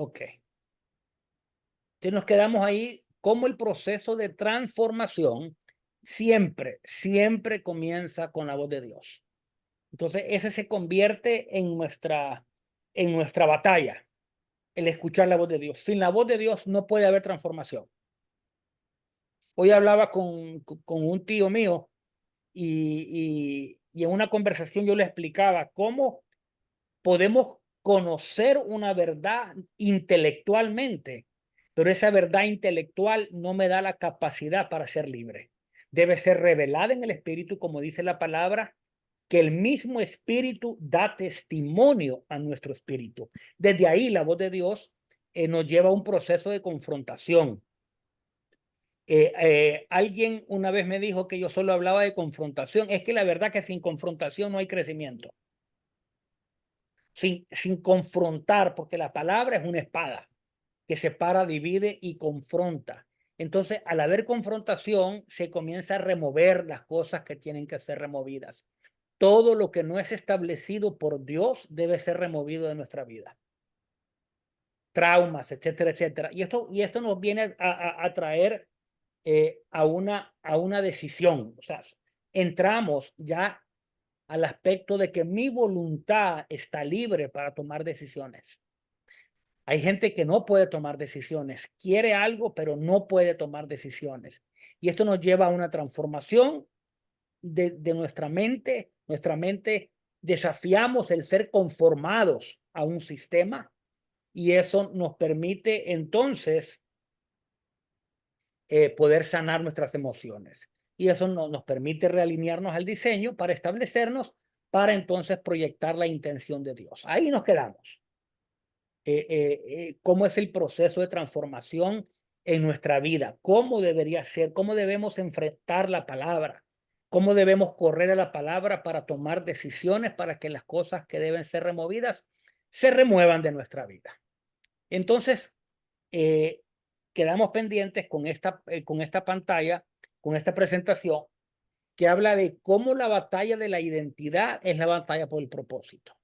Ok. Entonces nos quedamos ahí como el proceso de transformación siempre comienza con la voz de Dios. Entonces ese se convierte en nuestra batalla, el escuchar la voz de Dios. Sin la voz de Dios no puede haber transformación. Hoy hablaba con un tío mío y en una conversación yo le explicaba cómo podemos conocer una verdad intelectualmente, pero esa verdad intelectual no me da la capacidad para ser libre. Debe ser revelada en el Espíritu, como dice la palabra, que el mismo Espíritu da testimonio a nuestro espíritu. Desde ahí la voz de Dios nos lleva a un proceso de confrontación. Alguien una vez me dijo que yo solo hablaba de confrontación. Es que la verdad que sin confrontación no hay crecimiento. Sin confrontar, porque la palabra es una espada que separa, divide y confronta. Entonces, al haber confrontación, se comienza a remover las cosas que tienen que ser removidas. Todo lo que no es establecido por Dios debe ser removido de nuestra vida. Traumas, etcétera, etcétera. Y esto nos viene a traer a una decisión. O sea, entramos ya al aspecto de que mi voluntad está libre para tomar decisiones. Hay gente que no puede tomar decisiones, quiere algo, pero no puede tomar decisiones. Y esto nos lleva a una transformación de nuestra mente. Nuestra mente desafiamos el ser conformados a un sistema y eso nos permite entonces poder sanar nuestras emociones. Y eso nos permite realinearnos al diseño para establecernos, para entonces proyectar la intención de Dios. Ahí nos quedamos. Cómo es el proceso de transformación en nuestra vida, cómo debería ser, cómo debemos enfrentar la palabra, cómo debemos correr a la palabra para tomar decisiones para que las cosas que deben ser removidas se remuevan de nuestra vida. Entonces, eh, quedamos pendientes con esta pantalla, con esta presentación, que habla de cómo la batalla de la identidad es la batalla por el propósito.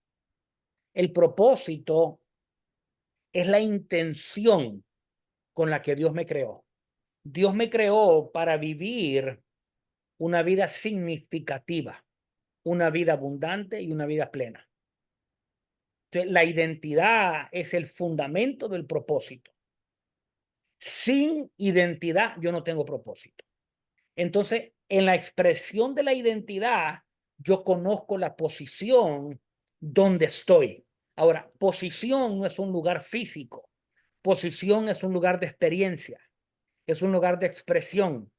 El propósito es la intención con la que Dios me creó. Dios me creó para vivir una vida significativa, una vida abundante y una vida plena. Entonces, la identidad es el fundamento del propósito. Sin identidad yo no tengo propósito. Entonces, en la expresión de la identidad, yo conozco la posición donde estoy. Ahora, posición no es un lugar físico. Posición es un lugar de experiencia, es un lugar de expresión.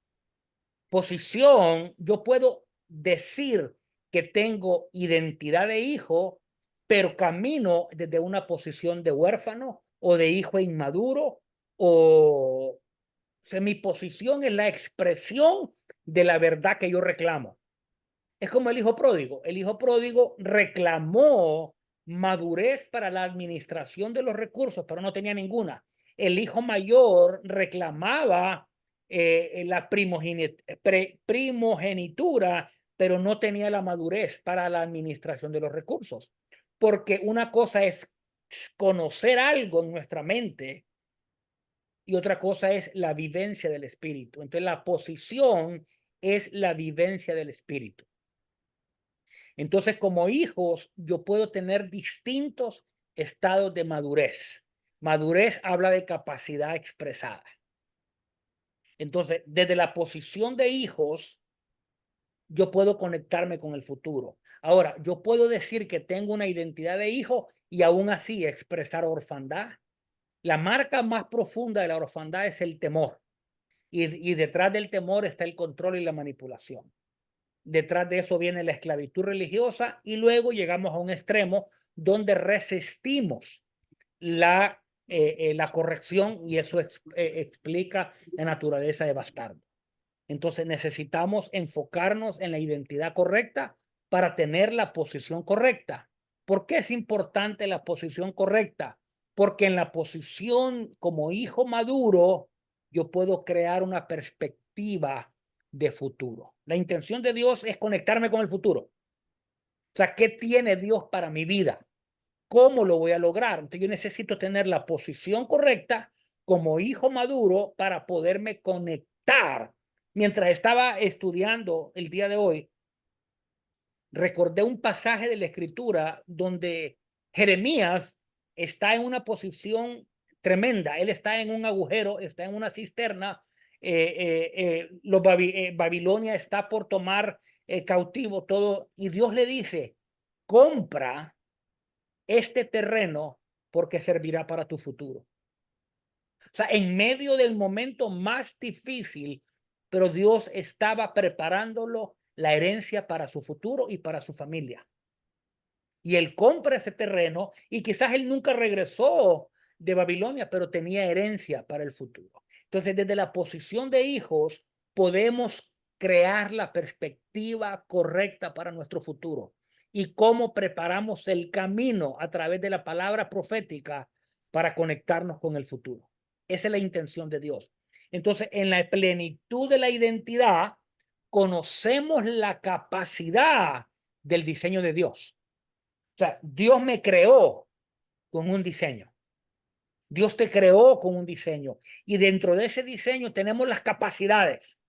Posición, yo puedo decir que tengo identidad de hijo, pero camino desde una posición de huérfano o de hijo inmaduro o sea, mi posición es la expresión de la verdad que yo reclamo. Es como el hijo pródigo. El hijo pródigo reclamó madurez para la administración de los recursos, pero no tenía ninguna. El hijo mayor reclamaba la primogenitura, pero no tenía la madurez para la administración de los recursos. Porque una cosa es conocer algo en nuestra mente y otra cosa es la vivencia del espíritu. Entonces, la posición es la vivencia del espíritu. Entonces, como hijos, yo puedo tener distintos estados de madurez. Madurez habla de capacidad expresada. Entonces, desde la posición de hijos, yo puedo conectarme con el futuro. Ahora, yo puedo decir que tengo una identidad de hijo y aún así expresar orfandad. La marca más profunda de la orfandad es el temor. Y detrás del temor está el control y la manipulación. Detrás de eso viene la esclavitud religiosa y luego llegamos a un extremo donde resistimos la corrección y eso explica la naturaleza de bastardo. Entonces necesitamos enfocarnos en la identidad correcta para tener la posición correcta. ¿Por qué es importante la posición correcta? Porque en la posición como hijo maduro, yo puedo crear una perspectiva de futuro. La intención de Dios es conectarme con el futuro. O sea, ¿qué tiene Dios para mi vida? ¿Cómo lo voy a lograr? Entonces yo necesito tener la posición correcta como hijo maduro para poderme conectar. Mientras estaba estudiando el día de hoy, recordé un pasaje de la Escritura donde Jeremías está en una posición tremenda. Él está en un agujero, está en una cisterna. Babilonia está por tomar cautivo todo. Y Dios le dice, compra este terreno porque servirá para tu futuro. O sea, en medio del momento más difícil, pero Dios estaba preparándolo la herencia para su futuro y para su familia. Y él compra ese terreno y quizás él nunca regresó de Babilonia, pero tenía herencia para el futuro. Entonces, desde la posición de hijos, podemos crear la perspectiva correcta para nuestro futuro y cómo preparamos el camino a través de la palabra profética para conectarnos con el futuro. Esa es la intención de Dios. Entonces, en la plenitud de la identidad, conocemos la capacidad del diseño de Dios. O sea, Dios me creó con un diseño. Dios te creó con un diseño. Y dentro de ese diseño tenemos las capacidades.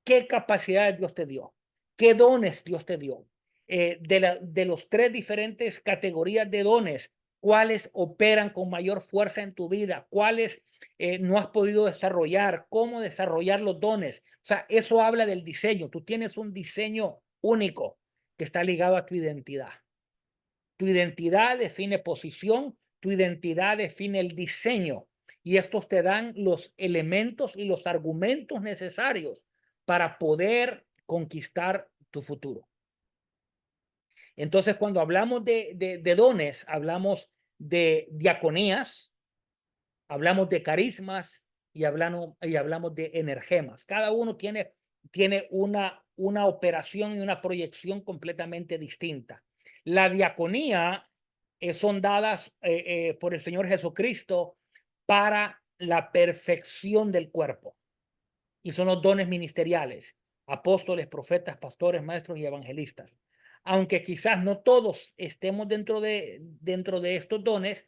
¿Qué capacidades Dios te dio? ¿Qué dones Dios te dio? De los tres diferentes categorías de dones, ¿cuáles operan con mayor fuerza en tu vida? ¿Cuáles no has podido desarrollar? ¿Cómo desarrollar los dones? O sea, eso habla del diseño. Tú tienes un diseño único que está ligado a tu identidad. Tu identidad define posición, tu identidad define el diseño y estos te dan los elementos y los argumentos necesarios para poder conquistar tu futuro. Entonces, cuando hablamos de dones, hablamos de diaconías, hablamos de carismas y hablamos de energemas. Cada uno tiene una operación y una proyección completamente distinta. La diaconía son dadas por el Señor Jesucristo para la perfección del cuerpo y son los dones ministeriales, apóstoles, profetas, pastores, maestros y evangelistas. Aunque quizás no todos estemos dentro de estos dones,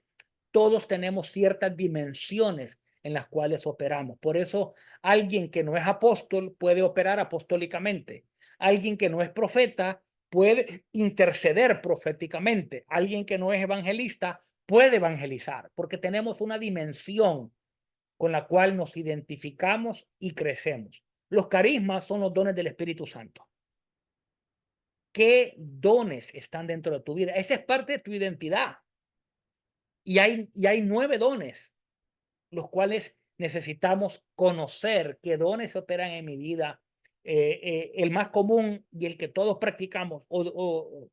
todos tenemos ciertas dimensiones en las cuales operamos. Por eso, alguien que no es apóstol puede operar apostólicamente. Alguien que no es profeta puede interceder proféticamente. Alguien que no es evangelista puede evangelizar, porque tenemos una dimensión con la cual nos identificamos y crecemos. Los carismas son los dones del Espíritu Santo. ¿Qué dones están dentro de tu vida? Esa es parte de tu identidad. Y hay 9 dones, los cuales necesitamos conocer qué dones operan en mi vida. El más común y el que todos practicamos o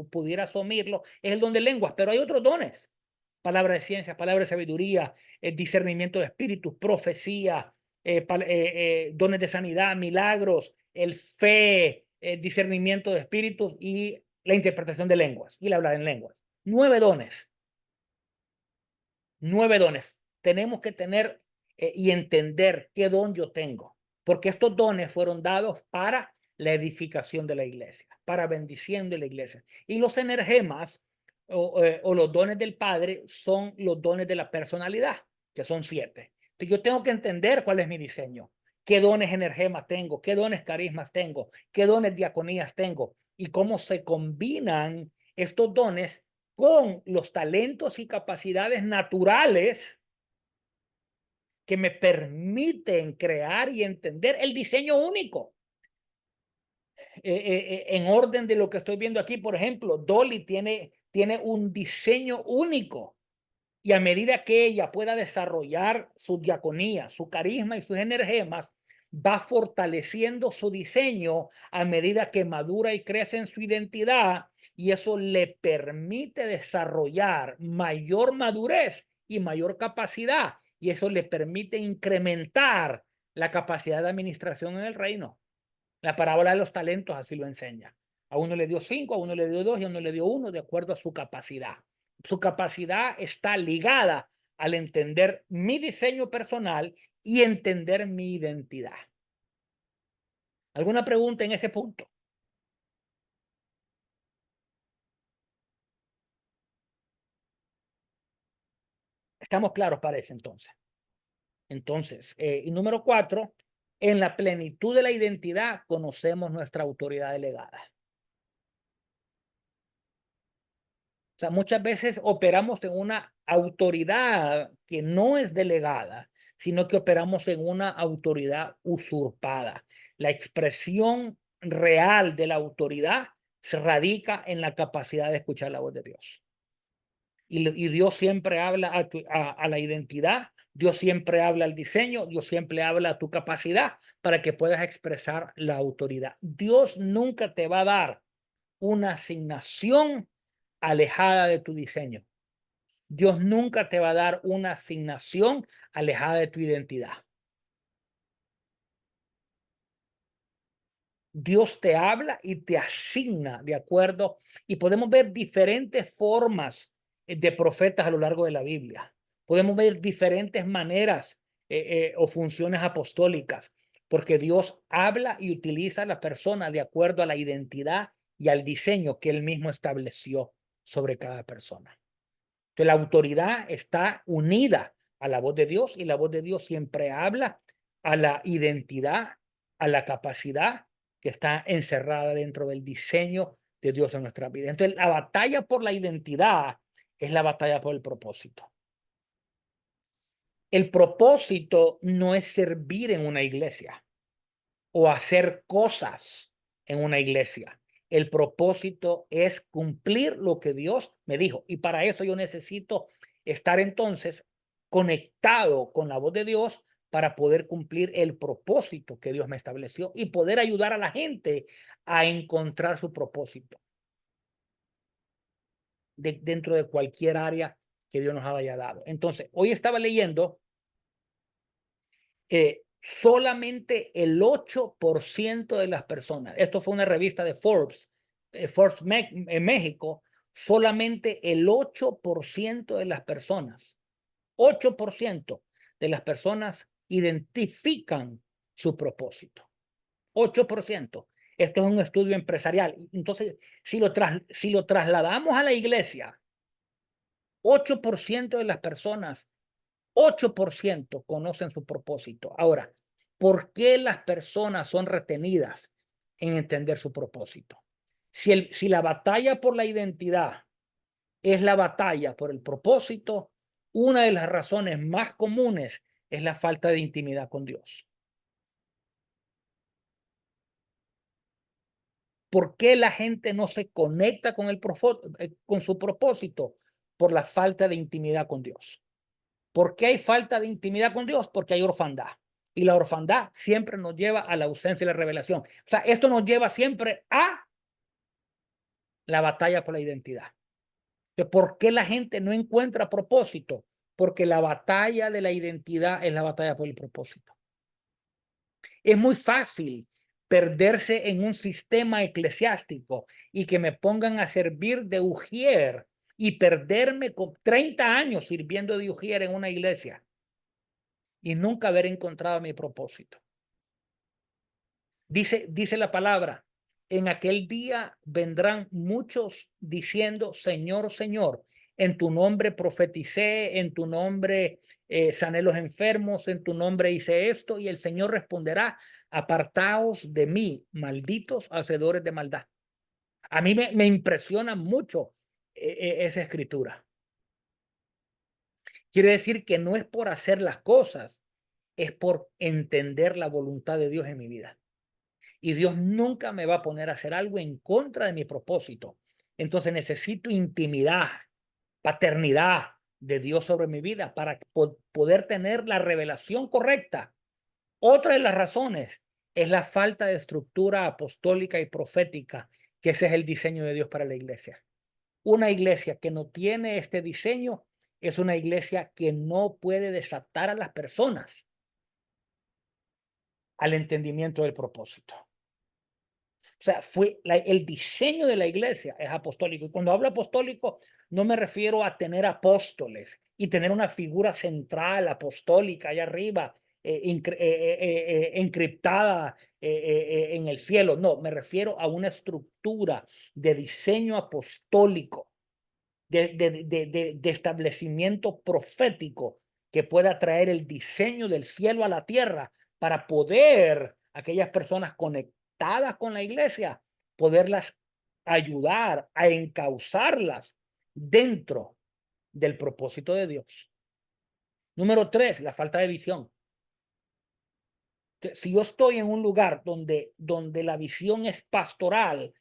pudiera asumirlo es el don de lenguas, pero hay otros dones. Palabra de ciencia, palabra de sabiduría, discernimiento de espíritus, profecía, dones de sanidad, milagros, el fe, discernimiento de espíritus y la interpretación de lenguas y la hablar en lenguas. 9 dones. 9 dones. Tenemos que tener y entender qué don yo tengo, porque estos dones fueron dados para la edificación de la iglesia, para bendición de la iglesia. Y los energemas o los dones del Padre son los dones de la personalidad, que son 7. Entonces yo tengo que entender cuál es mi diseño, qué dones energemas tengo, qué dones carismas tengo, qué dones diaconías tengo y cómo se combinan estos dones con los talentos y capacidades naturales que me permiten crear y entender el diseño único. En orden de lo que estoy viendo aquí, por ejemplo, Dolly tiene un diseño único y a medida que ella pueda desarrollar su diaconía, su carisma y sus energemas, va fortaleciendo su diseño a medida que madura y crece en su identidad y eso le permite desarrollar mayor madurez y mayor capacidad y eso le permite incrementar la capacidad de administración en el reino. La parábola de los talentos así lo enseña. A uno le dio 5, a uno le dio 2 y a uno le dio 1 de acuerdo a su capacidad. Su capacidad está ligada al entender mi diseño personal y entender mi identidad. ¿Alguna pregunta en ese punto? Estamos claros para eso entonces. Entonces, y número 4, en la plenitud de la identidad conocemos nuestra autoridad delegada. O sea, muchas veces operamos en una autoridad que no es delegada, sino que operamos en una autoridad usurpada. La expresión real de la autoridad se radica en la capacidad de escuchar la voz de Dios. Y Dios siempre habla a la identidad, Dios siempre habla al diseño, Dios siempre habla a tu capacidad para que puedas expresar la autoridad. Dios nunca te va a dar una asignación alejada de tu diseño. Dios nunca te va a dar una asignación alejada de tu identidad. Dios te habla y te asigna de acuerdo, y podemos ver diferentes formas de profetas a lo largo de la Biblia. Podemos ver diferentes maneras o funciones apostólicas, porque Dios habla y utiliza a la persona de acuerdo a la identidad y al diseño que él mismo estableció sobre cada persona. Entonces, la autoridad está unida a la voz de Dios, y la voz de Dios siempre habla a la identidad, a la capacidad que está encerrada dentro del diseño de Dios en nuestra vida. Entonces, la batalla por la identidad es la batalla por el propósito. El propósito no es servir en una iglesia o hacer cosas en una iglesia. El propósito es cumplir lo que Dios me dijo. Y para eso yo necesito estar entonces conectado con la voz de Dios para poder cumplir el propósito que Dios me estableció y poder ayudar a la gente a encontrar su propósito dentro de cualquier área que Dios nos haya dado. Entonces, hoy estaba leyendo solamente el 8% de las personas, esto fue una revista de Forbes, en México, solamente el 8% de las personas, 8% de las personas identifican su propósito. 8%. Esto es un estudio empresarial. Entonces, si lo trasladamos a la iglesia, 8% de las personas 8% conocen su propósito. Ahora, ¿por qué las personas son retenidas en entender su propósito? Si la batalla por la identidad es la batalla por el propósito, una de las razones más comunes es la falta de intimidad con Dios. ¿Por qué la gente no se conecta con su propósito? Por la falta de intimidad con Dios. ¿Por qué hay falta de intimidad con Dios? Porque hay orfandad. Y la orfandad siempre nos lleva a la ausencia y la revelación. O sea, esto nos lleva siempre a la batalla por la identidad. ¿Por qué la gente no encuentra propósito? Porque la batalla de la identidad es la batalla por el propósito. Es muy fácil perderse en un sistema eclesiástico y que me pongan a servir de ujier y perderme con 30 años sirviendo de ujier en una iglesia y nunca haber encontrado mi propósito. Dice la palabra, en aquel día vendrán muchos diciendo, Señor, Señor, en tu nombre profeticé, en tu nombre sané los enfermos, en tu nombre hice esto, y el Señor responderá, apartaos de mí, malditos hacedores de maldad. A mí me impresiona mucho esa escritura. Quiere decir que no es por hacer las cosas, es por entender la voluntad de Dios en mi vida. Y Dios nunca me va a poner a hacer algo en contra de mi propósito. Entonces necesito intimidad, paternidad de Dios sobre mi vida para poder tener la revelación correcta. Otra de las razones es la falta de estructura apostólica y profética, que ese es el diseño de Dios para la iglesia. Una iglesia que no tiene este diseño es una iglesia que no puede desatar a las personas al entendimiento del propósito. O sea, el diseño de la iglesia es apostólico. Y cuando hablo apostólico, no me refiero a tener apóstoles y tener una figura central apostólica allá arriba, encriptada en el cielo. No, me refiero a una estructura de diseño apostólico de establecimiento profético que pueda traer el diseño del cielo a la tierra para poder aquellas personas conectadas con la iglesia, poderlas ayudar a encauzarlas dentro del propósito de Dios. Número 3, la falta de visión. Si yo estoy en un lugar donde la visión es pastoral,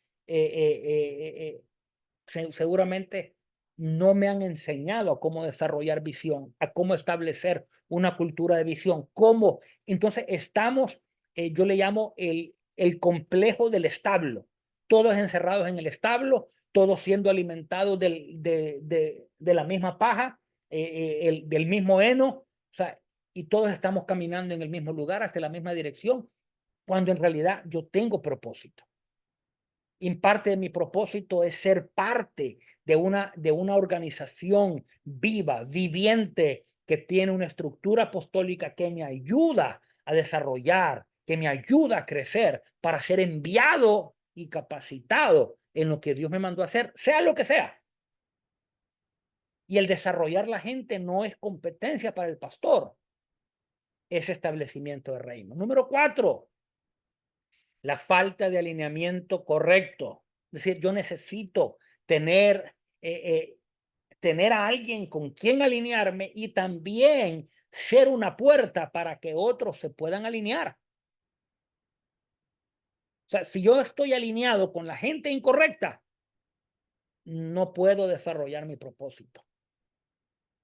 seguramente no me han enseñado a cómo desarrollar visión, a cómo establecer una cultura de visión, cómo. Entonces estamos, yo le llamo el complejo del establo, todos encerrados en el establo, todos siendo alimentados de la misma paja, del mismo heno, o sea, y todos estamos caminando en el mismo lugar, hacia la misma dirección, cuando en realidad yo tengo propósito. Y parte de mi propósito es ser parte de una organización viva, viviente, que tiene una estructura apostólica que me ayuda a desarrollar, que me ayuda a crecer para ser enviado y capacitado en lo que Dios me mandó a hacer, sea lo que sea. Y el desarrollar la gente no es competencia para el pastor, es establecimiento de reino. Número 4, la falta de alineamiento correcto. Es decir, yo necesito tener, tener a alguien con quien alinearme y también ser una puerta para que otros se puedan alinear. O sea, si yo estoy alineado con la gente incorrecta, no puedo desarrollar mi propósito.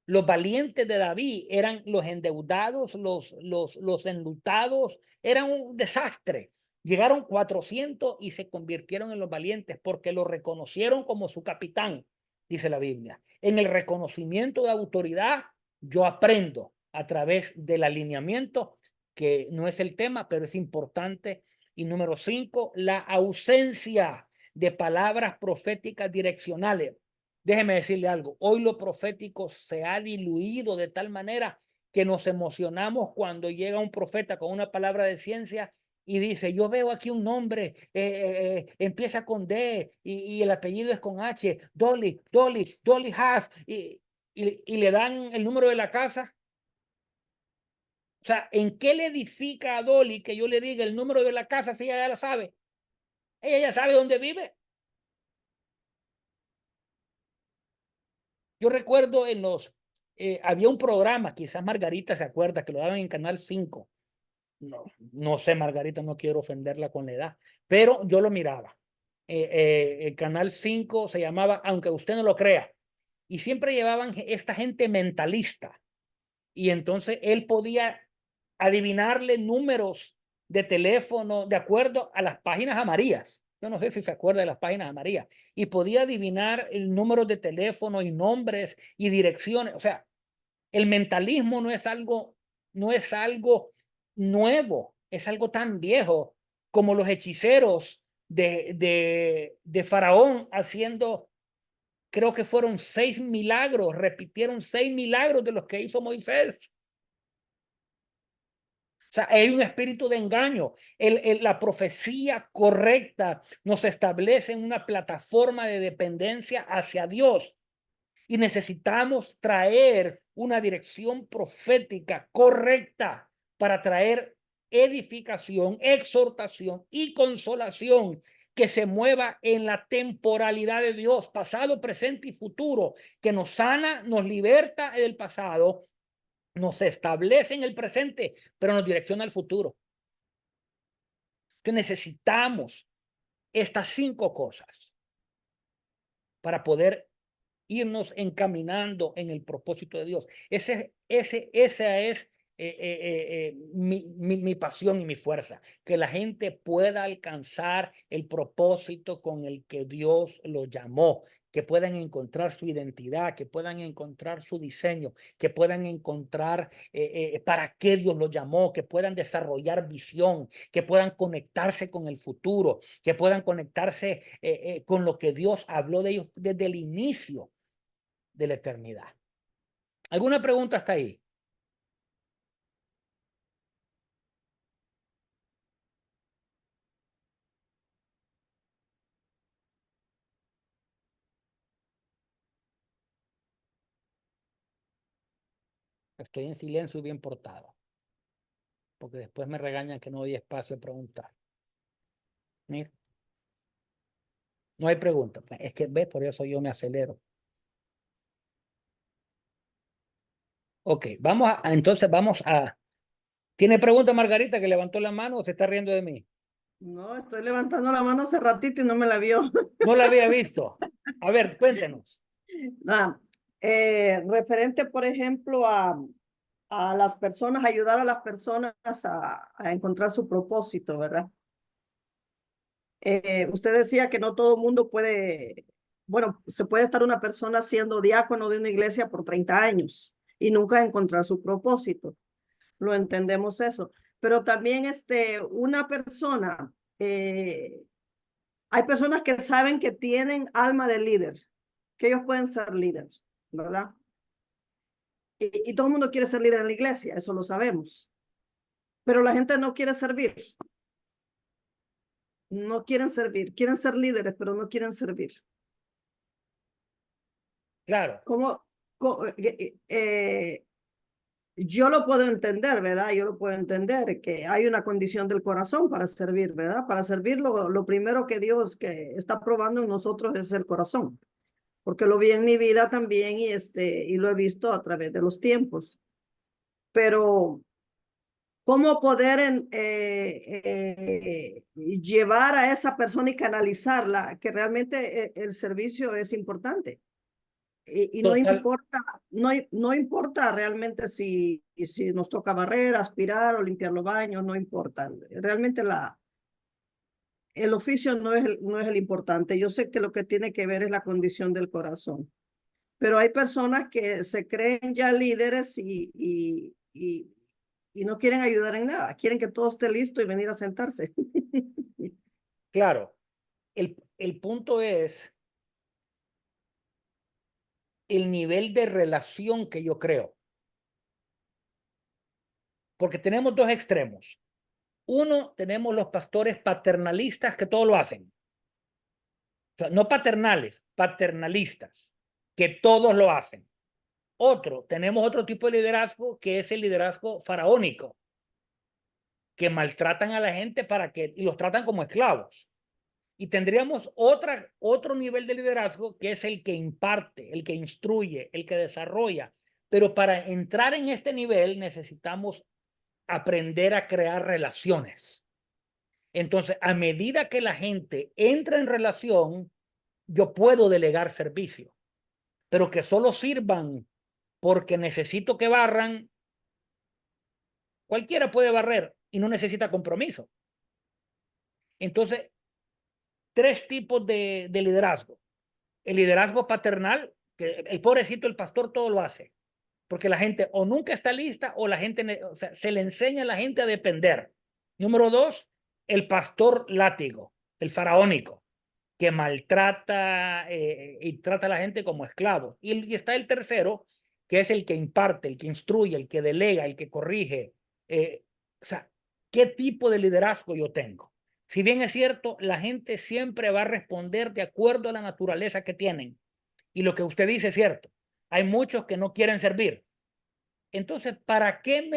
Los valientes de David eran los endeudados, los enlutados, eran un desastre. Llegaron 400 y se convirtieron en los valientes porque lo reconocieron como su capitán, dice la Biblia. En el reconocimiento de autoridad, yo aprendo a través del alineamiento, que no es el tema, pero es importante. Y número 5, la ausencia de palabras proféticas direccionales. Déjeme decirle algo, hoy lo profético se ha diluido de tal manera que nos emocionamos cuando llega un profeta con una palabra de ciencia y dice, yo veo aquí un nombre, empieza con D y el apellido es con H, Dolly Haas, y le dan el número de la casa. O sea, ¿en qué le edifica a Dolly que yo le diga el número de la casa si ella ya la sabe? Ella ya sabe dónde vive. Yo recuerdo había un programa, quizás Margarita se acuerda, que lo daban en Canal 5. No, no sé, Margarita, no quiero ofenderla con la edad, pero yo lo miraba. El Canal 5 se llamaba Aunque usted no lo crea. Y siempre llevaban esta gente mentalista. Y entonces él podía adivinarle números de teléfono de acuerdo a las páginas amarillas. Yo no sé si se acuerda de las páginas amarillas. Y podía adivinar el número de teléfono y nombres y direcciones. O sea, el mentalismo no es algo nuevo, es algo tan viejo como los hechiceros de Faraón haciendo, creo que fueron 6 milagros, repitieron 6 milagros de los que hizo Moisés. O sea, hay un espíritu de engaño. La profecía correcta nos establece en una plataforma de dependencia hacia Dios y necesitamos traer una dirección profética correcta para traer edificación, exhortación y consolación que se mueva en la temporalidad de Dios, pasado, presente y futuro, que nos sana, nos liberta del pasado, nos establece en el presente, pero nos direcciona al futuro. Que necesitamos estas 5 cosas para poder irnos encaminando en el propósito de Dios. Esa es mi pasión y mi fuerza, que la gente pueda alcanzar el propósito con el que Dios lo llamó, que puedan encontrar su identidad, que puedan encontrar su diseño, que puedan encontrar para qué Dios lo llamó, que puedan desarrollar visión, que puedan conectarse con el futuro, que puedan conectarse con lo que Dios habló de ellos desde el inicio de la eternidad. ¿Alguna pregunta hasta ahí? Estoy en silencio y bien portado, porque después me regañan que no doy espacio a preguntar. Mira, no hay pregunta. Es que, ¿ves? Por eso yo me acelero. Ok, entonces vamos a... ¿Tiene pregunta Margarita que levantó la mano o se está riendo de mí? No, estoy levantando la mano hace ratito y no me la vio. No la había visto. A ver, cuéntenos. Ah, referente, por ejemplo, a las personas, ayudar a las personas a encontrar su propósito, ¿verdad? Usted decía que no todo el mundo puede, bueno, se puede estar una persona siendo diácono de una iglesia por 30 años y nunca encontrar su propósito. Lo entendemos eso. Pero también una persona, hay personas que saben que tienen alma de líder, que ellos pueden ser líderes, ¿verdad? Y todo el mundo quiere ser líder en la iglesia, eso lo sabemos. Pero la gente no quiere servir, no quieren servir, quieren ser líderes, pero no quieren servir. Claro, ¿Cómo? Yo lo puedo entender, ¿verdad? Yo lo puedo entender que hay una condición del corazón para servir, ¿verdad? Para servir lo primero que Dios que está probando en nosotros es el corazón, porque lo vi en mi vida también y lo he visto a través de los tiempos. Pero cómo poder llevar a esa persona y canalizarla, que realmente el servicio es importante. Y no total, importa, no importa realmente si nos toca barrer, aspirar o limpiar los baños, no importa. Realmente el oficio no es el importante. Yo sé que lo que tiene que ver es la condición del corazón. Pero hay personas que se creen ya líderes y no quieren ayudar en nada. Quieren que todo esté listo y venir a sentarse. claro. El punto es el nivel de relación que yo creo. Porque tenemos dos extremos. Uno, tenemos los pastores paternalistas que todo lo hacen. O sea, no paternales, paternalistas, que todos lo hacen. Tenemos otro tipo de liderazgo que es el liderazgo faraónico, que maltratan a la gente y los tratan como esclavos. Y tendríamos otro nivel de liderazgo que es el que imparte, el que instruye, el que desarrolla. Pero para entrar en este nivel necesitamos aprender a crear relaciones. Entonces, a medida que la gente entra en relación, yo puedo delegar servicio, pero que solo sirvan porque necesito que barran, cualquiera puede barrer y no necesita compromiso. Entonces, tres tipos de liderazgo. El liderazgo paternal, que el pobrecito, el pastor todo lo hace, porque la gente o nunca está lista o la gente, o sea, se le enseña a la gente a depender. Número dos, el pastor látigo, el faraónico, que maltrata y trata a la gente como esclavos. Y está el tercero, que es el que imparte, el que instruye, el que delega, el que corrige. O sea, ¿qué tipo de liderazgo yo tengo? Si bien es cierto, la gente siempre va a responder de acuerdo a la naturaleza que tienen. Y lo que usted dice es cierto. Hay muchos que no quieren servir. Entonces, para qué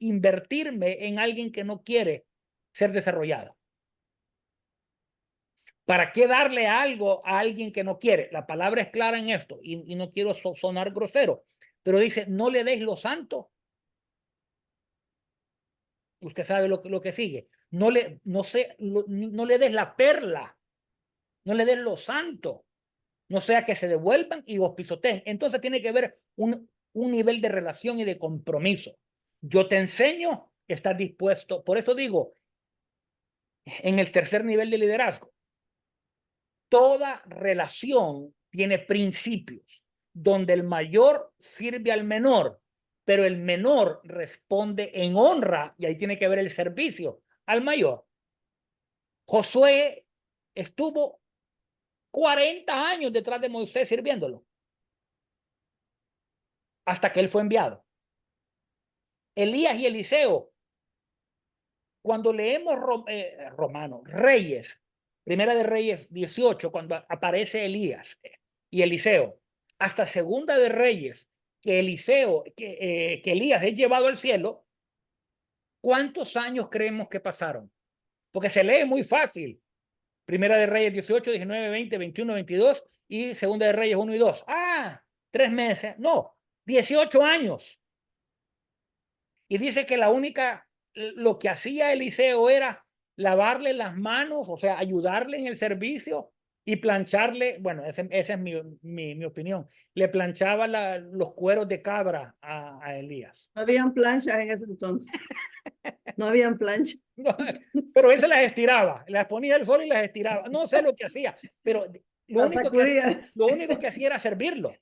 invertirme en alguien que no quiere ser desarrollado? ¿Para qué darle algo a alguien que no quiere? La palabra es clara en esto y no quiero sonar grosero, pero dice, no le deis lo santo. Usted sabe lo que sigue. No le des la perla, no le des lo santo, no sea que se devuelvan y vos pisoteen. Entonces tiene que haber un nivel de relación y de compromiso. Yo te enseño, estás dispuesto. Por eso digo, en el tercer nivel de liderazgo, toda relación tiene principios, donde el mayor sirve al menor, pero el menor responde en honra, y ahí tiene que ver el servicio al mayor. Josué estuvo 40 años detrás de Moisés sirviéndolo, hasta que él fue enviado. Elías y Eliseo, cuando leemos Reyes, Primera de Reyes 18, cuando aparece Elías y Eliseo, hasta Segunda de Reyes, que que Elías es llevado al cielo, ¿cuántos años creemos que pasaron? Porque se lee muy fácil. Primera de Reyes 18, 19, 20, 21, 22 y Segunda de Reyes 1 y 2. Ah, 3 meses. No, 18 años. Y dice que lo que hacía Eliseo era lavarle las manos, o sea, ayudarle en el servicio y plancharle, bueno, esa es mi opinión, le planchaba los cueros de cabra a Elías. No habían planchas en ese entonces. No habían planchas. No, pero él se las estiraba, las ponía al sol y las estiraba. No sé lo que hacía, pero Las sacudías. lo único que hacía era servirlo.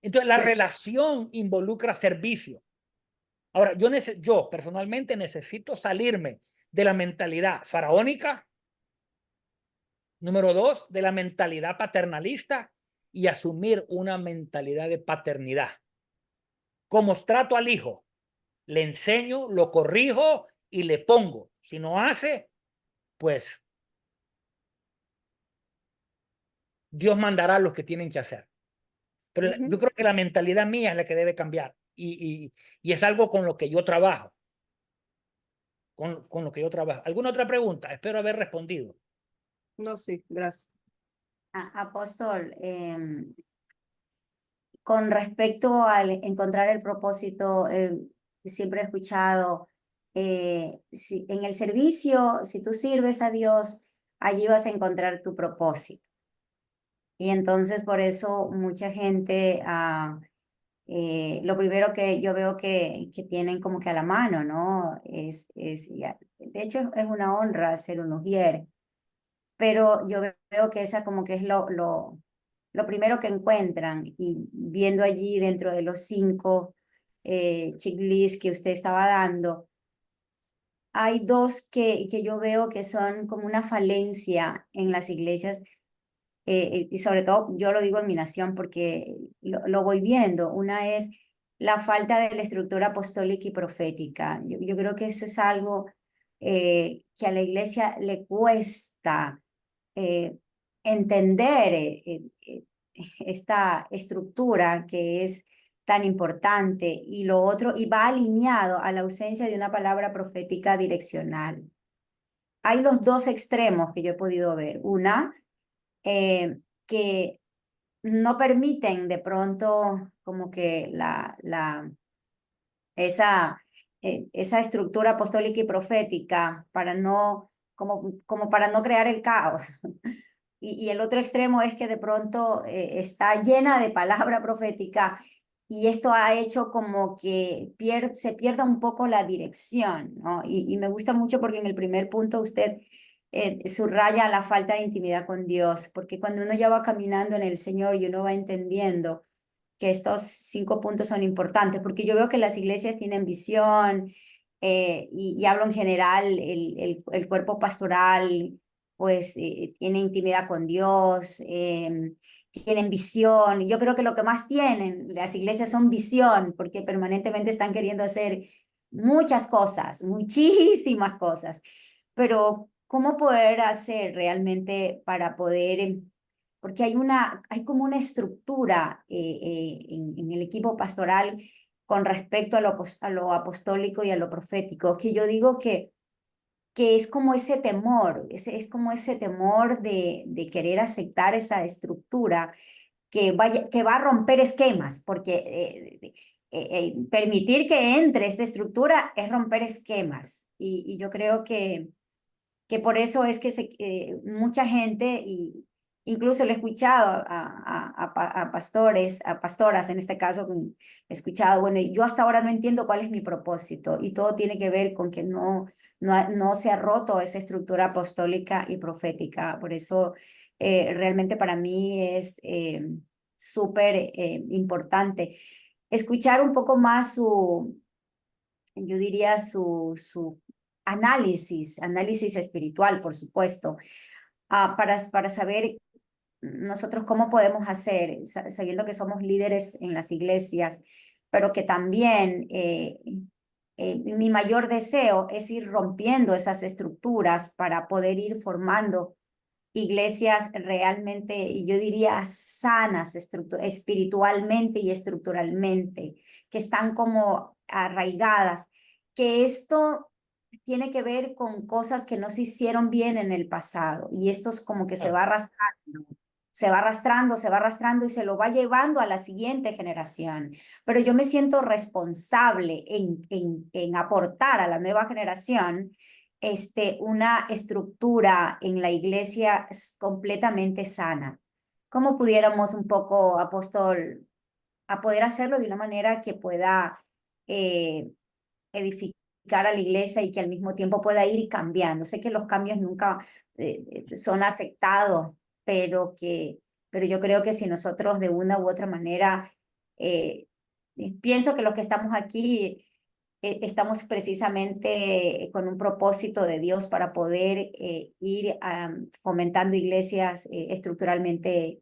Entonces, la Sí. relación involucra servicio. Ahora, yo personalmente necesito salirme de la mentalidad faraónica, número 2, de la mentalidad paternalista y asumir una mentalidad de paternidad. Como trato al hijo, le enseño, lo corrijo y le pongo. Si no hace, pues Dios mandará a los que tienen que hacer. Pero yo creo que la mentalidad mía es la que debe cambiar y es algo con lo que yo trabajo. Con lo que yo trabajo. ¿Alguna otra pregunta? Espero haber respondido. No, sí, gracias. Apóstol, con respecto al encontrar el propósito, siempre he escuchado, en el servicio, si tú sirves a Dios, allí vas a encontrar tu propósito. Y entonces por eso mucha gente, lo primero que yo veo que tienen como que a la mano, ¿no? De hecho, es una honra ser un ujier, pero yo veo que esa como que es lo primero que encuentran, y viendo allí dentro de los 5 checklists que usted estaba dando, hay 2 que yo veo que son como una falencia en las iglesias, y sobre todo yo lo digo en mi nación porque lo voy viendo. Una es la falta de la estructura apostólica y profética. Yo creo que eso es algo que a la iglesia le cuesta eh, entender esta estructura que es tan importante, y lo otro, y va alineado a la ausencia de una palabra profética direccional. Hay los 2 extremos que yo he podido ver. Una, que no permiten de pronto como que esa estructura apostólica y profética para como para no crear el caos. Y el otro extremo es que de pronto está llena de palabra profética, y esto ha hecho como que se pierda un poco la dirección, ¿no? Y me gusta mucho porque en el primer punto usted subraya la falta de intimidad con Dios, porque cuando uno ya va caminando en el Señor y uno va entendiendo que estos 5 puntos son importantes, porque yo veo que las iglesias tienen visión, y hablo en general, el cuerpo pastoral pues tiene intimidad con Dios, tienen visión. Yo creo que lo que más tienen las iglesias son visión, porque permanentemente están queriendo hacer muchas cosas, muchísimas cosas, pero ¿cómo poder hacer realmente para poder porque hay como una estructura en el equipo pastoral con respecto a lo apostólico y a lo profético, que yo digo que es como ese temor, es como ese temor de querer aceptar esa estructura que va a romper esquemas, porque permitir que entre esta estructura es romper esquemas, y yo creo que por eso es que mucha gente, y incluso le he escuchado a pastores, a pastoras en este caso, he escuchado, bueno, yo hasta ahora no entiendo cuál es mi propósito, y todo tiene que ver con que no se ha roto esa estructura apostólica y profética. Por eso realmente para mí es súper importante escuchar un poco más yo diría su análisis espiritual, por supuesto, para saber nosotros cómo podemos hacer, sabiendo que somos líderes en las iglesias, pero que también mi mayor deseo es ir rompiendo esas estructuras para poder ir formando iglesias realmente, yo diría, sanas espiritualmente y estructuralmente, que están como arraigadas, que esto tiene que ver con cosas que no se hicieron bien en el pasado y esto es como que se va arrastrando, se va arrastrando, se va arrastrando y se lo va llevando a la siguiente generación. Pero yo me siento responsable en aportar a la nueva generación una estructura en la iglesia completamente sana. ¿Cómo pudiéramos un poco, apóstol, a poder hacerlo de una manera que pueda edificar a la iglesia y que al mismo tiempo pueda ir cambiando? Sé que los cambios nunca son aceptados, pero yo creo que si nosotros de una u otra manera, pienso que los que estamos aquí estamos precisamente con un propósito de Dios para poder ir fomentando iglesias estructuralmente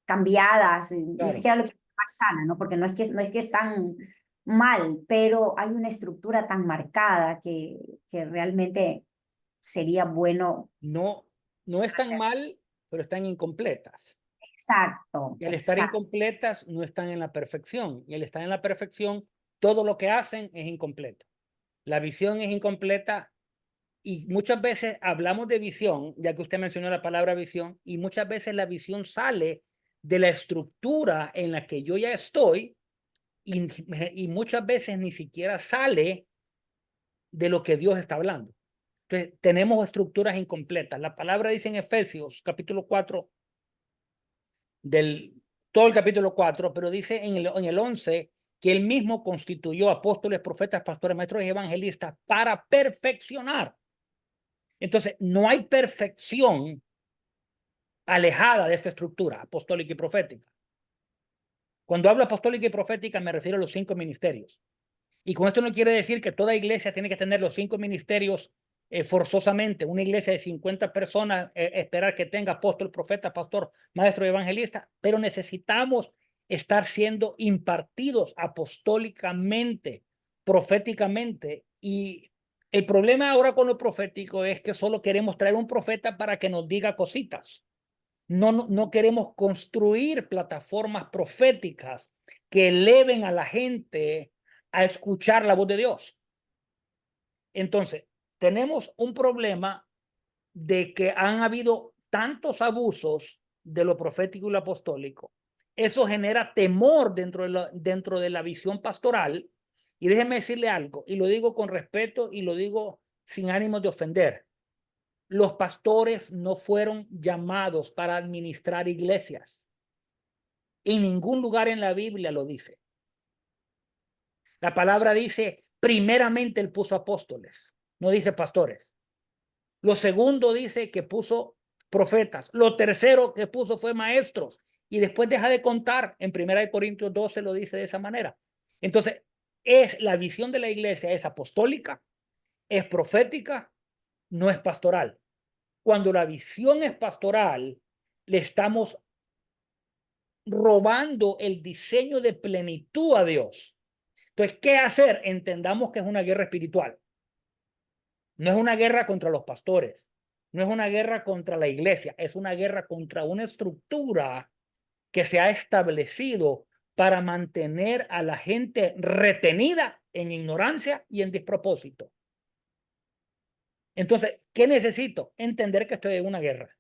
cambiadas, ni Claro. siquiera lo que es más sana, ¿no? Porque no es que están mal, pero hay una estructura tan marcada que realmente sería bueno No, no están hacer. mal, pero están incompletas. Exacto, Y al estar exacto, incompletas, no están en la perfección. Y al estar en la perfección, todo lo que hacen es incompleto. La visión es incompleta y muchas veces hablamos de visión, ya que usted mencionó la palabra visión, y muchas veces la visión sale de la estructura en la que yo ya estoy y muchas veces ni siquiera sale de lo que Dios está hablando. Entonces, tenemos estructuras incompletas. La palabra dice en Efesios, capítulo 4, todo el capítulo 4, pero dice en el 11 que él mismo constituyó apóstoles, profetas, pastores, maestros y evangelistas para perfeccionar. Entonces, no hay perfección alejada de esta estructura apostólica y profética. Cuando hablo apostólica y profética me refiero a los 5 ministerios. Y con esto no quiere decir que toda iglesia tiene que tener los 5 ministerios forzosamente. Una iglesia de 50 personas, esperar que tenga apóstol, profeta, pastor, maestro y evangelista, pero necesitamos estar siendo impartidos apostólicamente, proféticamente. Y el problema ahora con lo profético es que solo queremos traer un profeta para que nos diga cositas. No queremos construir plataformas proféticas que eleven a la gente a escuchar la voz de Dios. Entonces, tenemos un problema de que han habido tantos abusos de lo profético y lo apostólico. Eso genera temor dentro de la visión pastoral. Y déjeme decirle algo, y lo digo con respeto y lo digo sin ánimo de ofender. Los pastores no fueron llamados para administrar iglesias. En ningún lugar en la Biblia lo dice. La palabra dice, primeramente él puso apóstoles, no dice pastores. Lo segundo dice que puso profetas. Lo tercero que puso fue maestros. Y después deja de contar. En 1 Corintios 12 lo dice de esa manera. Entonces, la visión de la iglesia es apostólica, es profética, no es pastoral. Cuando la visión es pastoral, le estamos robando el diseño de plenitud a Dios. Entonces, ¿qué hacer? Entendamos que es una guerra espiritual. No es una guerra contra los pastores, no es una guerra contra la iglesia, es una guerra contra una estructura que se ha establecido para mantener a la gente retenida en ignorancia y en despropósito. Entonces, ¿qué necesito? Entender que estoy en una guerra.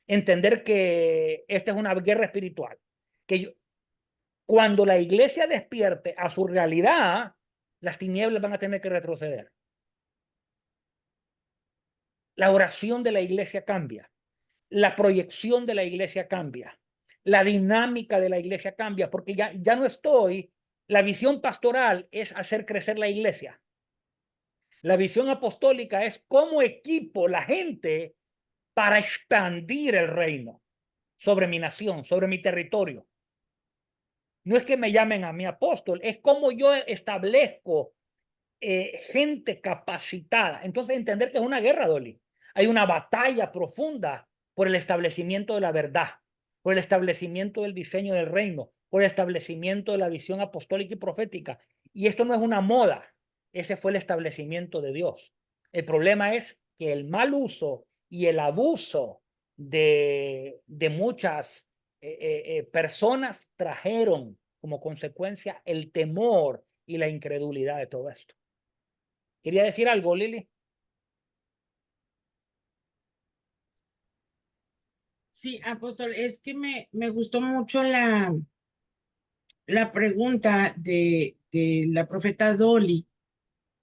Entender que esta es una guerra espiritual. Cuando la iglesia despierte a su realidad, las tinieblas van a tener que retroceder. La oración de la iglesia cambia. La proyección de la iglesia cambia. La dinámica de la iglesia cambia, porque ya no estoy. La visión pastoral es hacer crecer la iglesia. La visión apostólica es cómo equipo la gente para expandir el reino sobre mi nación, sobre mi territorio. No es que me llamen a mi apóstol, es cómo yo establezco gente capacitada. Entonces, entender que es una guerra, Dolly. Hay una batalla profunda por el establecimiento de la verdad, por el establecimiento del diseño del reino, por el establecimiento de la visión apostólica y profética. Y esto no es una moda, ese fue el establecimiento de Dios. El problema es que el mal uso y el abuso de muchas personas trajeron como consecuencia el temor y la incredulidad de todo esto. ¿Quería decir algo, Lili? Sí, apóstol, es que me gustó mucho la pregunta de la profeta Dolly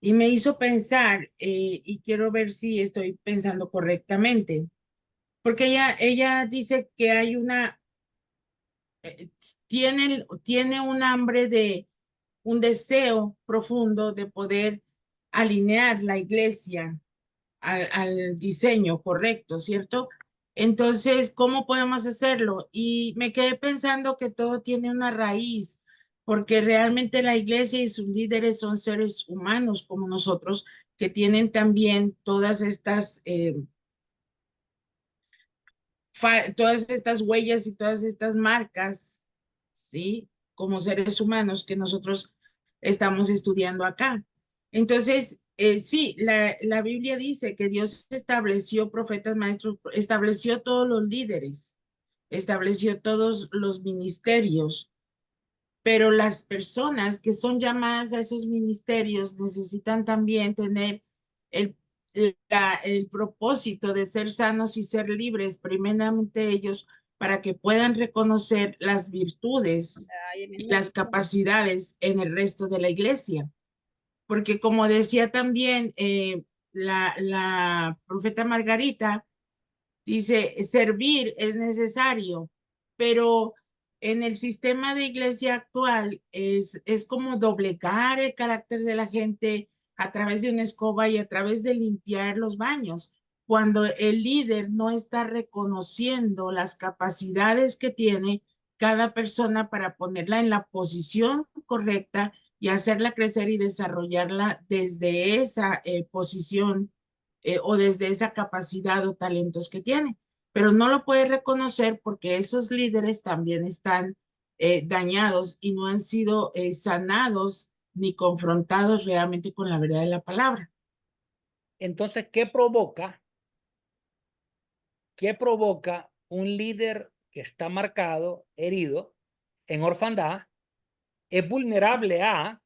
y me hizo pensar, y quiero ver si estoy pensando correctamente, porque ella dice que hay eh, tiene un hambre un deseo profundo de poder alinear la iglesia al diseño correcto, ¿cierto? Entonces, ¿cómo podemos hacerlo? Y me quedé pensando que todo tiene una raíz, porque realmente la iglesia y sus líderes son seres humanos como nosotros, que tienen también todas estas huellas y todas estas marcas, ¿sí? Como seres humanos que nosotros estamos estudiando acá. Entonces, sí, la Biblia dice que Dios estableció profetas, maestros, estableció todos los líderes, estableció todos los ministerios, pero las personas que son llamadas a esos ministerios necesitan también tener el, el propósito de ser sanos y ser libres, primeramente ellos, para que puedan reconocer las virtudes y las capacidades en el resto de la iglesia. Porque como decía también la profeta Margarita, dice, servir es necesario, pero en el sistema de iglesia actual es como doblegar el carácter de la gente a través de una escoba y a través de limpiar los baños, cuando el líder no está reconociendo las capacidades que tiene cada persona para ponerla en la posición correcta y hacerla crecer y desarrollarla desde esa posición o desde esa capacidad o talentos que tiene, pero no lo puede reconocer porque esos líderes también están dañados y no han sido sanados ni confrontados realmente con la verdad de la palabra. Entonces, ¿qué provoca un líder que está marcado, herido, en orfandad? Es vulnerable a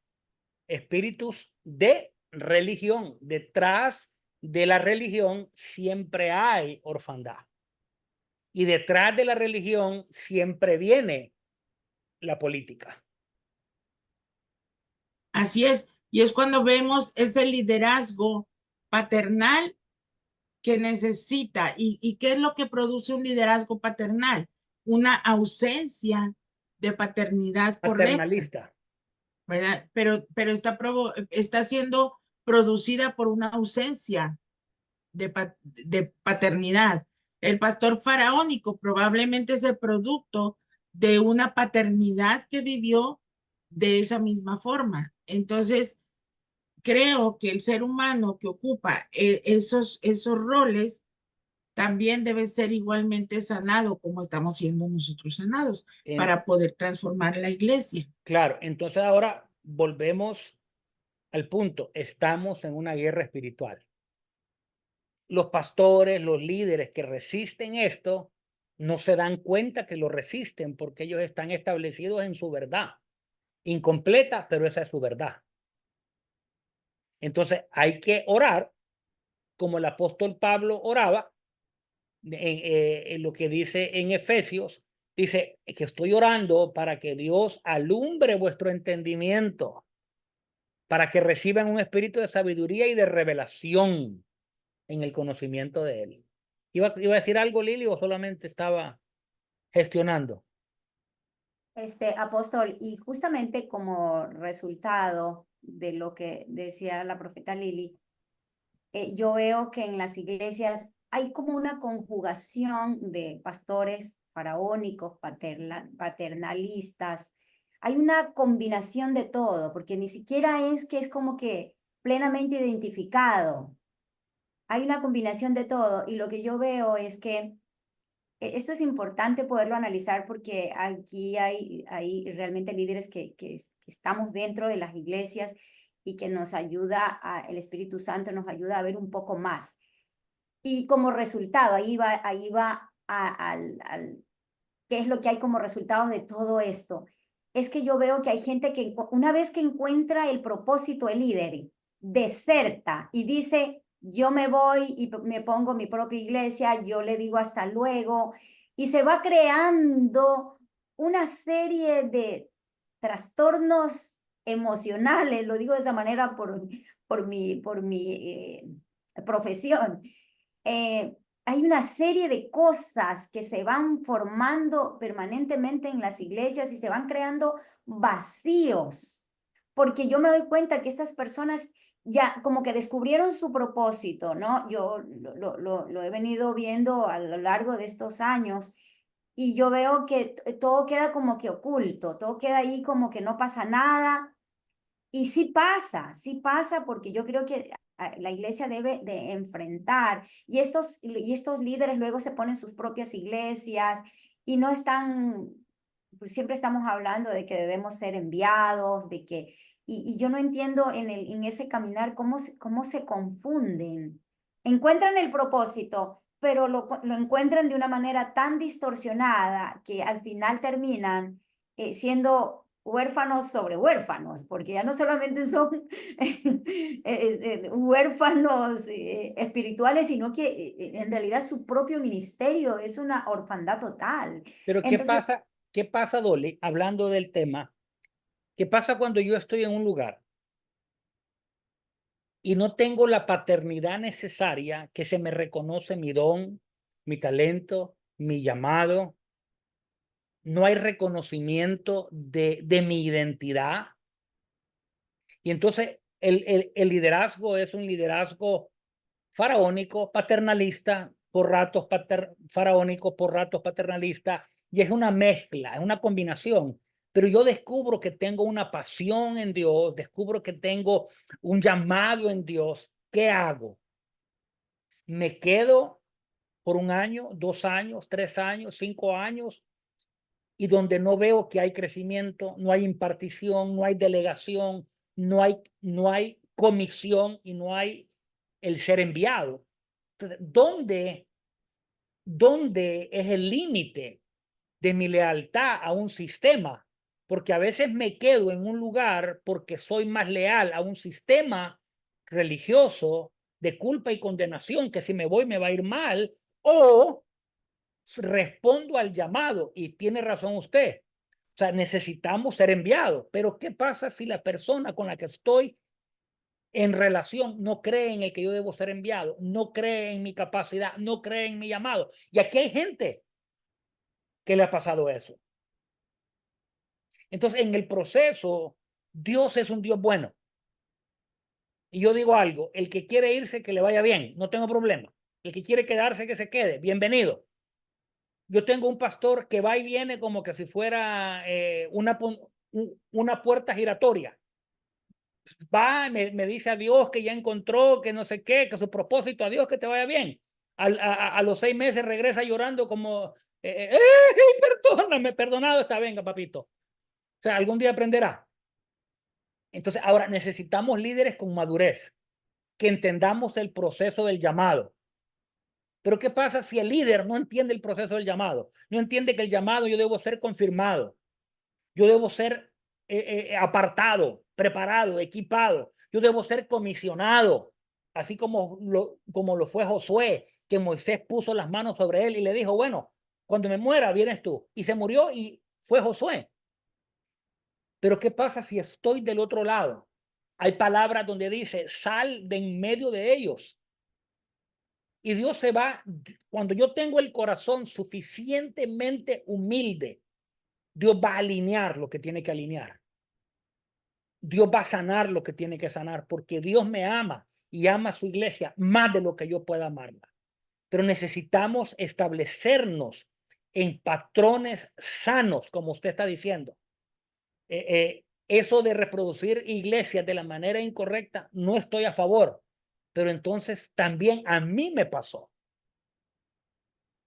espíritus de religión. Detrás de la religión siempre hay orfandad. Y detrás de la religión siempre viene la política. Así es, y es cuando vemos ese liderazgo paternal que necesita. ¿Y qué es lo que produce un liderazgo paternal? Una ausencia de paternidad correcta, Paternalista. ¿verdad? Pero está siendo producida por una ausencia de paternidad. El pastor faraónico probablemente es el producto de una paternidad que vivió de esa misma forma. Entonces, creo que el ser humano que ocupa esos roles también debe ser igualmente sanado como estamos siendo nosotros sanados para poder transformar la iglesia. Claro, entonces ahora volvemos al punto. Estamos en una guerra espiritual. Los pastores, los líderes que resisten esto, no se dan cuenta que lo resisten porque ellos están establecidos en su verdad. Incompleta, pero esa es su verdad. Entonces hay que orar como el apóstol Pablo oraba, en lo que dice en Efesios, dice que estoy orando para que Dios alumbre vuestro entendimiento, para que reciban un espíritu de sabiduría y de revelación en el conocimiento de Él. ¿Iba a decir algo, Lili, o solamente estaba gestionando? Apóstol, y justamente como resultado de lo que decía la profeta Lili, yo veo que en las iglesias hay como una conjugación de pastores faraónicos, paternalistas. Hay una combinación de todo, porque ni siquiera es que es como que plenamente identificado. Hay una combinación de todo y lo que yo veo es que esto es importante poderlo analizar porque aquí hay realmente líderes que estamos dentro de las iglesias y que nos ayuda, el Espíritu Santo nos ayuda a ver un poco más. Y como resultado, ahí va qué es lo que hay como resultado de todo esto, es que yo veo que hay gente que una vez que encuentra el propósito, el líder, deserta y dice, yo me voy y me pongo mi propia iglesia, yo le digo hasta luego, y se va creando una serie de trastornos emocionales, lo digo de esa manera por mi profesión. Hay una serie de cosas que se van formando permanentemente en las iglesias y se van creando vacíos, porque yo me doy cuenta que estas personas ya como que descubrieron su propósito, ¿no? Yo lo he venido viendo a lo largo de estos años y yo veo que todo queda como que oculto, todo queda ahí como que no pasa nada. Y sí pasa porque yo creo que la iglesia debe de enfrentar y estos líderes luego se ponen sus propias iglesias y no están, pues siempre estamos hablando de que debemos ser enviados, de que, y yo no entiendo en ese caminar cómo se confunden. Encuentran el propósito, pero lo encuentran de una manera tan distorsionada que al final terminan siendo huérfanos sobre huérfanos, porque ya no solamente son huérfanos espirituales, sino que en realidad su propio ministerio es una orfandad total. Pero Entonces, qué pasa, Dolly, hablando del tema? ¿Qué pasa cuando yo estoy en un lugar y no tengo la paternidad necesaria, que se me reconoce mi don, mi talento, mi llamado? No hay reconocimiento de mi identidad. Y entonces el liderazgo es un liderazgo faraónico, paternalista, por ratos faraónico, por ratos paternalista, y es una mezcla, es una combinación. Pero yo descubro que tengo una pasión en Dios, descubro que tengo un llamado en Dios. ¿Qué hago? ¿Me quedo por 1 año, 2 años, 3 años, 5 años? Y donde no veo que hay crecimiento, no hay impartición, no hay delegación, no hay comisión y no hay el ser enviado. Entonces, ¿dónde es el límite de mi lealtad a un sistema? Porque a veces me quedo en un lugar porque soy más leal a un sistema religioso de culpa y condenación, que si me voy me va a ir mal, o respondo al llamado. Y tiene razón usted. O sea, necesitamos ser enviados. Pero ¿qué pasa si la persona con la que estoy en relación no cree en el que yo debo ser enviado, no cree en mi capacidad, no cree en mi llamado? Y aquí hay gente que le ha pasado eso. Entonces, en el proceso, Dios es un Dios bueno. Y yo digo algo, el que quiere irse, que le vaya bien, no tengo problema. El que quiere quedarse, que se quede, bienvenido. Yo tengo un pastor que va y viene como que si fuera una puerta giratoria. Va, me dice a Dios que ya encontró, que no sé qué, que su propósito, a Dios que te vaya bien. A los 6 meses regresa llorando como, perdóname, perdonado está, venga, papito. O sea, algún día aprenderá. Entonces, ahora necesitamos líderes con madurez, que entendamos el proceso del llamado. Pero ¿qué pasa si el líder no entiende el proceso del llamado? No entiende que el llamado yo debo ser confirmado, yo debo ser apartado, preparado, equipado, yo debo ser comisionado, así como lo fue Josué, que Moisés puso las manos sobre él y le dijo, bueno, cuando me muera vienes tú. Y se murió y fue Josué. Pero ¿qué pasa si estoy del otro lado? Hay palabras donde dice, sal de en medio de ellos. Y Dios se va, cuando yo tengo el corazón suficientemente humilde, Dios va a alinear lo que tiene que alinear. Dios va a sanar lo que tiene que sanar, porque Dios me ama y ama a su iglesia más de lo que yo pueda amarla. Pero necesitamos establecernos en patrones sanos, como usted está diciendo. Eso de reproducir iglesias de la manera incorrecta, no estoy a favor. Pero entonces también a mí me pasó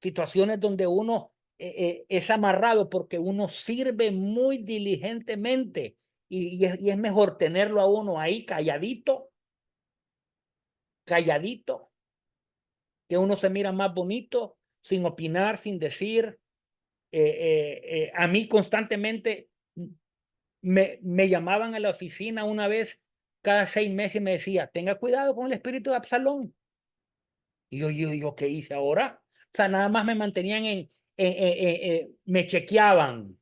situaciones donde uno es amarrado porque uno sirve muy diligentemente y es mejor tenerlo a uno ahí calladito, que uno se mira más bonito sin opinar, sin decir. A mí constantemente me llamaban a la oficina una vez cada 6 meses y me decía, tenga cuidado con el espíritu de Absalón. Y yo, ¿qué hice ahora? O sea, nada más me mantenían me chequeaban.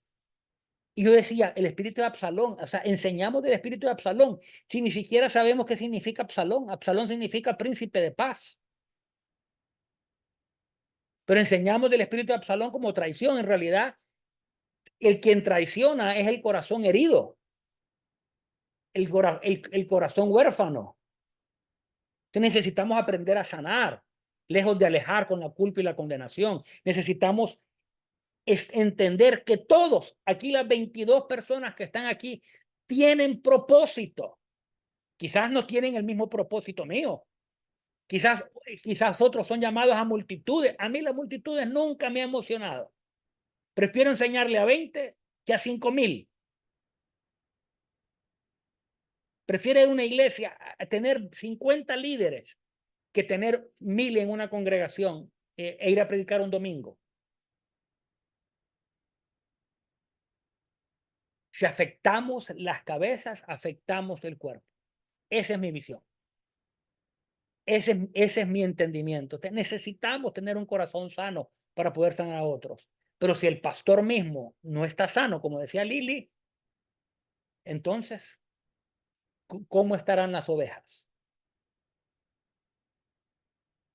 Y yo decía, el espíritu de Absalón, o sea, enseñamos del espíritu de Absalón, si ni siquiera sabemos qué significa Absalón. Absalón significa príncipe de paz. Pero enseñamos del espíritu de Absalón como traición. En realidad, el quien traiciona es el corazón herido, el corazón huérfano. Entonces necesitamos aprender a sanar, lejos de alejar con la culpa y la condenación. Necesitamos entender que todos, aquí las 22 personas que están aquí, tienen propósito. Quizás no tienen el mismo propósito mío. Quizás otros son llamados a multitudes. A mí las multitudes nunca me han emocionado. Prefiero enseñarle a 20 que a 5,000. Prefiero una iglesia a tener 50 líderes que tener 1,000 en una congregación e ir a predicar un domingo. Si afectamos las cabezas, afectamos el cuerpo. Esa es mi visión. Ese es mi entendimiento. Necesitamos tener un corazón sano para poder sanar a otros. Pero si el pastor mismo no está sano, como decía Lili, entonces, ¿cómo estarán las ovejas?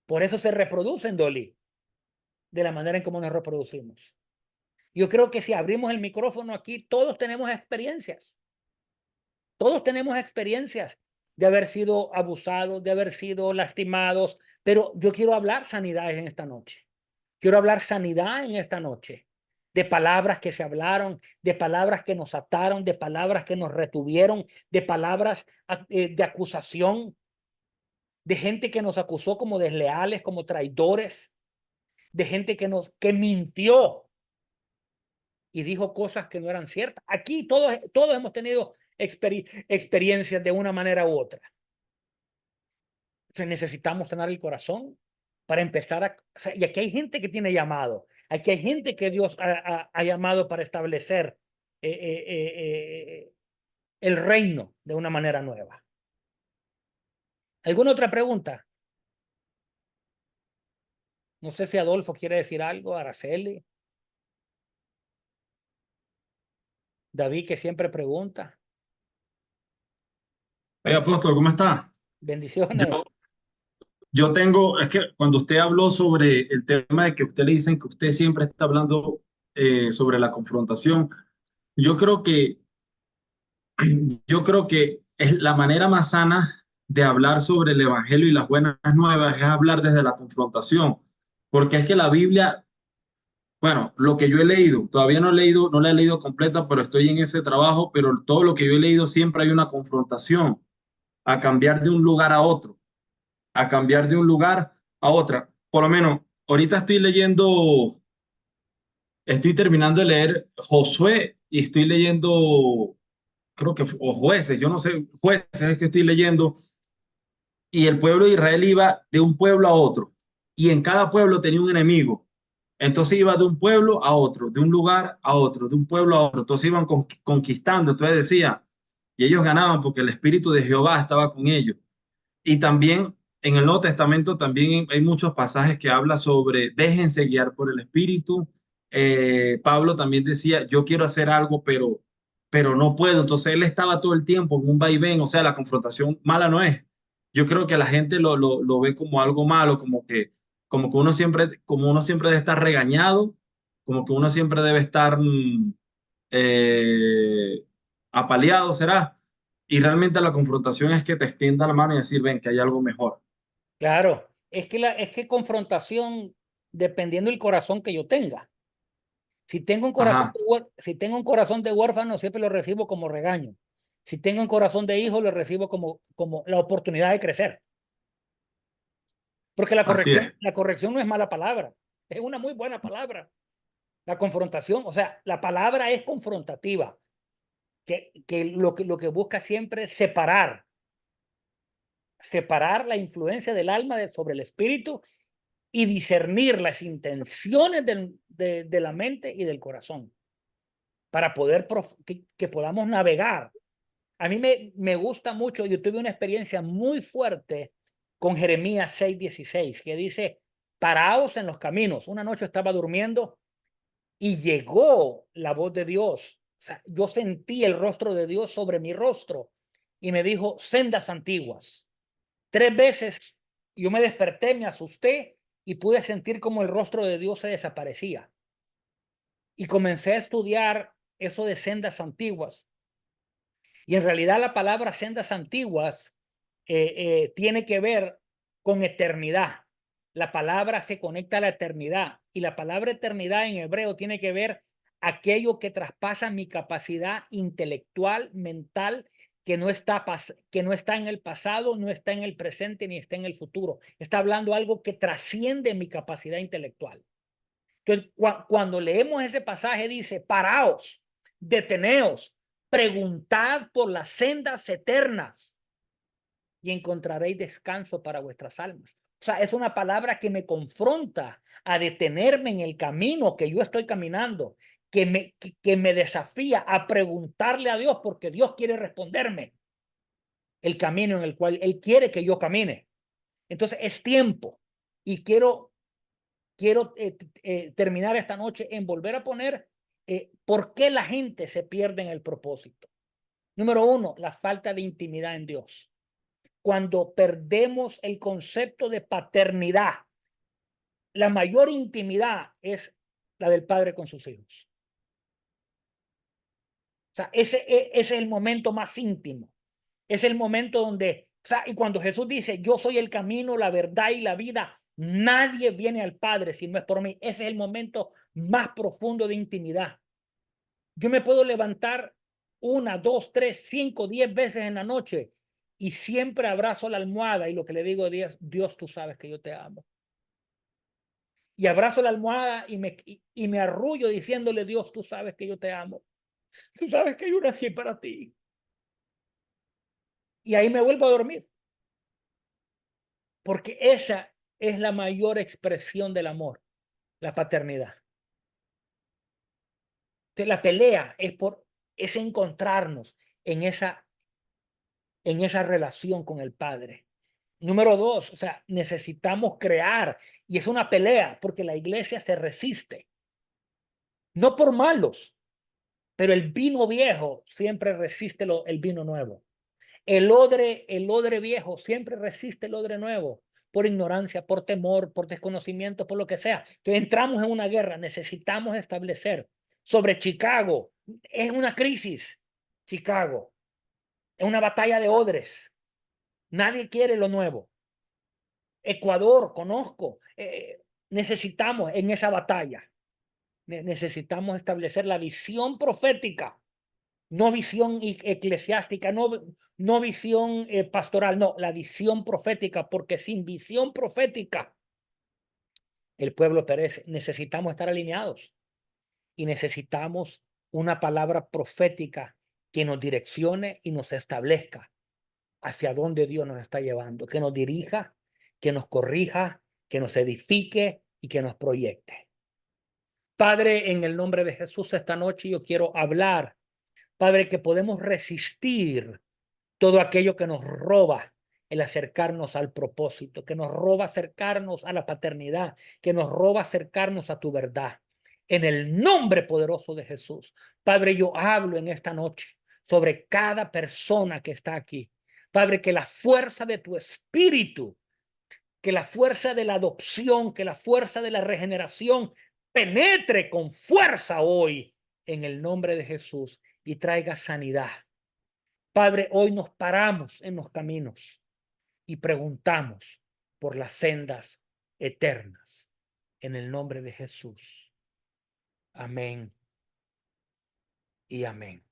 Por eso se reproducen, Dolly, de la manera en cómo nos reproducimos. Yo creo que si abrimos el micrófono aquí, todos tenemos experiencias. Todos tenemos experiencias de haber sido abusados, de haber sido lastimados, pero yo quiero hablar sanidades en esta noche. Quiero hablar sanidad en esta noche, de palabras que se hablaron, de palabras que nos ataron, de palabras que nos retuvieron, de palabras de acusación, de gente que nos acusó como desleales, como traidores, de gente que mintió y dijo cosas que no eran ciertas. Aquí todos hemos tenido experiencias de una manera u otra. Entonces necesitamos sanar el corazón para empezar o sea, y aquí hay gente que tiene llamado. Aquí hay gente que Dios ha llamado para establecer el reino de una manera nueva. ¿Alguna otra pregunta? No sé si Adolfo quiere decir algo, Araceli. David, que siempre pregunta. Hey, apóstol, ¿cómo está? Bendiciones. Yo tengo, es que cuando usted habló sobre el tema de que usted le dicen que usted siempre está hablando sobre la confrontación, yo creo que, yo creo que es la manera más sana de hablar sobre el evangelio y las buenas nuevas es hablar desde la confrontación, porque es que la Biblia, bueno, lo que yo he leído, todavía no he leído, no la he leído completa, pero estoy en ese trabajo, pero todo lo que yo he leído siempre hay una confrontación a cambiar de un lugar a otro. A cambiar de un lugar a otra. Por lo menos, ahorita estoy terminando de leer Josué y estoy leyendo, creo que, o jueces, yo no sé, jueces es que estoy leyendo, y el pueblo de Israel iba de un pueblo a otro, y en cada pueblo tenía un enemigo. Entonces iba de un pueblo a otro, de un lugar a otro, de un pueblo a otro. Entonces iban conquistando. Entonces decía, y ellos ganaban porque el Espíritu de Jehová estaba con ellos. Y también en el Nuevo Testamento también hay muchos pasajes que habla sobre déjense guiar por el Espíritu. Pablo también decía, yo quiero hacer algo, pero no puedo. Entonces él estaba todo el tiempo en un vaivén, o sea, la confrontación mala no es. Yo creo que la gente lo ve como algo malo, como que como uno siempre debe estar regañado, como que uno siempre debe estar eh, apaleado, ¿será? Y realmente la confrontación es que te extienda la mano y decir, ven, que hay algo mejor. Claro, es que confrontación, dependiendo del corazón que yo tenga. Si tengo un corazón Ajá, si tengo un corazón de huérfano, siempre lo recibo como regaño. Si tengo un corazón de hijo, lo recibo como la oportunidad de crecer. Porque así es. la corrección no es mala palabra, es una muy buena palabra. La confrontación, o sea, la palabra es confrontativa, que lo que busca siempre es separar la influencia del alma sobre el espíritu y discernir las intenciones de la mente y del corazón para poder que podamos navegar. A mí me gusta mucho, yo tuve una experiencia muy fuerte con Jeremías 6:16, que dice, paraos en los caminos. Una noche estaba durmiendo y llegó la voz de Dios. O sea, yo sentí el rostro de Dios sobre mi rostro y me dijo, sendas antiguas. 3 veces yo me desperté, me asusté y pude sentir como el rostro de Dios se desaparecía. Y comencé a estudiar eso de sendas antiguas. Y en realidad la palabra sendas antiguas tiene que ver con eternidad. La palabra se conecta a la eternidad y la palabra eternidad en hebreo tiene que ver aquello que traspasa mi capacidad intelectual, mental, que no está en el pasado, no está en el presente ni está en el futuro. Está hablando algo que trasciende mi capacidad intelectual. Entonces, cuando leemos ese pasaje dice, paraos, deteneos, preguntad por las sendas eternas y encontraréis descanso para vuestras almas. O sea, es una palabra que me confronta a detenerme en el camino que yo estoy caminando, que me desafía a preguntarle a Dios porque Dios quiere responderme el camino en el cual Él quiere que yo camine. Entonces es tiempo y quiero terminar esta noche en volver a poner por qué la gente se pierde en el propósito. Número 1, la falta de intimidad en Dios. Cuando perdemos el concepto de paternidad, la mayor intimidad es la del padre con sus hijos. O sea, ese es el momento más íntimo. Es el momento donde, o sea, y cuando Jesús dice, yo soy el camino, la verdad y la vida, nadie viene al Padre si no es por mí. Ese es el momento más profundo de intimidad. Yo me puedo levantar 1, 2, 3, 5, 10 veces en la noche y siempre abrazo la almohada y lo que le digo es, Dios, tú sabes que yo te amo. Y abrazo la almohada y me arrullo diciéndole, Dios, tú sabes que yo te amo. Tú sabes que yo nací para ti. Y ahí me vuelvo a dormir. Porque esa es la mayor expresión del amor, la paternidad. Entonces, la pelea es encontrarnos en esa relación con el Padre. Número 2, o sea, necesitamos crear, y es una pelea porque la iglesia se resiste. No por malos, pero el vino viejo siempre resiste el vino nuevo. El odre viejo siempre resiste el odre nuevo, por ignorancia, por temor, por desconocimiento, por lo que sea. Entonces entramos en una guerra, necesitamos establecer sobre Chicago. Es una crisis, Chicago. Es una batalla de odres. Nadie quiere lo nuevo. Ecuador, conozco. Necesitamos en esa batalla. Necesitamos establecer la visión profética. No visión eclesiástica, no visión pastoral, no, la visión profética, porque sin visión profética el pueblo perece. Necesitamos estar alineados y necesitamos una palabra profética que nos direccione y nos establezca hacia dónde Dios nos está llevando, que nos dirija, que nos corrija, que nos edifique y que nos proyecte. Padre, en el nombre de Jesús, esta noche yo quiero hablar, Padre, que podemos resistir todo aquello que nos roba el acercarnos al propósito, que nos roba acercarnos a la paternidad, que nos roba acercarnos a tu verdad. En el nombre poderoso de Jesús, Padre, yo hablo en esta noche sobre cada persona que está aquí. Padre, que la fuerza de tu espíritu, que la fuerza de la adopción, que la fuerza de la regeneración penetre con fuerza hoy en el nombre de Jesús y traiga sanidad. Padre, hoy nos paramos en los caminos y preguntamos por las sendas eternas. En el nombre de Jesús. Amén y amén.